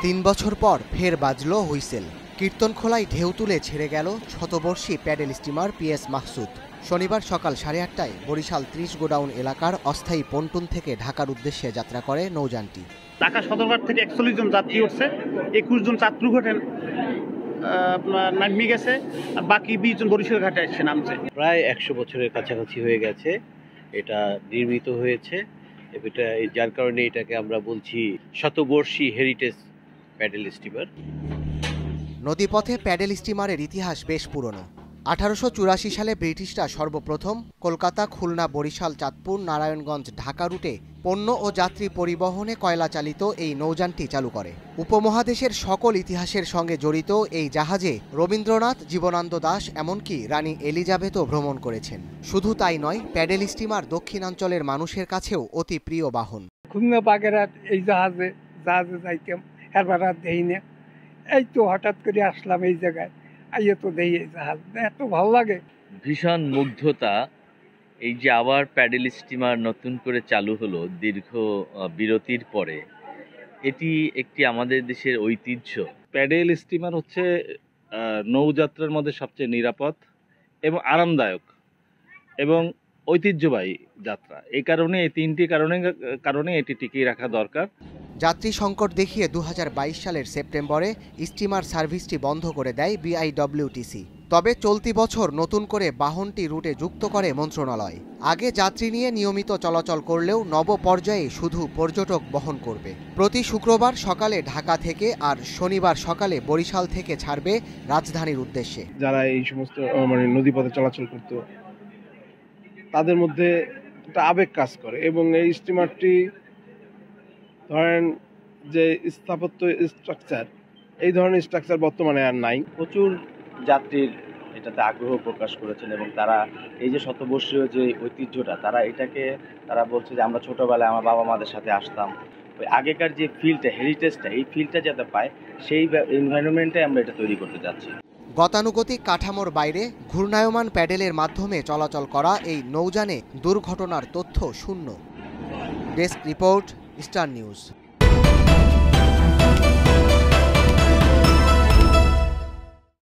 ৩ বছর পর ফের বাজল হুইসেল। কীর্তনখোলায় ঢেউ তুলে ছেড়ে গেল শতবর্ষী প্যাডেল স্টিমার পিএস মাহসুদ। শনিবার সকাল 8:30টায় বরিশাল ৩০ গোডাউন এলাকার অস্থায়ী পন্টুন থেকে ঢাকার উদ্দেশ্যে যাত্রা করে নৌযানটি। ঢাকা সদরঘাট থেকে ৪১ জন যাত্রী উঠছে, ২১ জন যাত্রী ঘটেন নামিয়ে গেছে, আর বাকি ২০ জন বরিশাল ঘাটে এসে নামছে। প্রায় ১০০ বছরের কাছাকাছি হয়ে গেছে এটা নির্মিত হয়েছে, এটা যার কারণে এটাকে আমরা বলছি শতবর্ষী হেরিটেজ প্যাডেল স্টিমার। নদীপথে প্যাডেল স্টিমারের ইতিহাস বেশ পুরনো। 1884 সালে ব্রিটিশরা সর্বপ্রথম কলকাতা, খুলনা, বরিশাল, চাঁদপুর, নারায়ণগঞ্জ, ঢাকা রুটে পণ্য ও যাত্রী পরিবহনে কয়লা চালিত এই নৌযানটি চালু করে। উপমহাদেশের সকল ইতিহাসের সঙ্গে জড়িত এই জাহাজে রবীন্দ্রনাথ, জীবনানন্দ দাশ, এমনকি রানী এলিজাবেথও ভ্রমণ করেছেন। শুধু তাই নয়, প্যাডেল স্টিমার দক্ষিণাঞ্চলের মানুষের কাছেও অতি প্রিয় বাহন। খুলনা বাগেরহাট এই জাহাজে যাইতাম, এবার দেই না, এই তো হঠাৎ করে আসলাম এই জায়গায়, আইয়ে তো দেই এই জাহাজ, এত ভালো লাগে। ভীষণ মুগ্ধতা এই যে আবার প্যাডেল স্টিমার নতুন করে চালু হলো দীর্ঘ বিরতির পরে। এটি একটি আমাদের দেশের ঐতিহ্য। প্যাডেল স্টিমার হচ্ছে নৌযাত্রার মধ্যে সবচেয়ে নিরাপদ এবং আরামদায়ক এবং ঐতিহ্যবাহী যাত্রা। এই কারণে এই তিনটি কারণে এটি টিকিয়ে রাখা দরকার। যাত্রী সংকট দেখিয়ে 2022 সালের সেপ্টেম্বরে স্টিমার সার্ভিসটি বন্ধ করে দেয় বিআইডব্লিউটিসি। তবে চলতি বছর নতুন করে বাহনটি রুটে যুক্ত করে মন্ত্রণালয়। আগে যাত্রী নিয়ে নিয়মিত চলাচল করলেও নব পর্যায়ে শুধু পর্যটক বহন করবে। প্রতি শুক্রবার সকালে ঢাকা থেকে আর শনিবার সকালে বরিশাল থেকে ছাড়বে রাজধানীর উদ্দেশ্যে। যারা এই সমস্ত নদীপথে চলাচল করত তাদের মধ্যে একটা আবেগ কাজ করে, এবং এই স্টিমারটি ধরেন যে স্থাপত্য স্ট্রাকচার, এই ধরনের স্ট্রাকচার বর্তমানে আর নাই। প্রচুর যাত্রীর এটাতে আগ্রহ প্রকাশ করেছেন এবং তারা এই যে শতবর্ষীয় যে ঐতিহ্যটা, তারা বলছে যে আমরা ছোটবেলায় আমার বাবা মাদের সাথে আসতাম, ওই আগেকার যে ফিলটা, হেরিটেজটা, এই ফিলটা যাতে পায় সেই এনভায়রনমেন্টে আমরা এটা তৈরি করতে যাচ্ছি। গতানুগতিক কাঠামোর বাইরে ঘূর্ণায়মান প্যাডেলের মাধ্যমে চলাচল করা এই নৌযানে দুর্ঘটনার তথ্য শূন্য। Desk report, star news.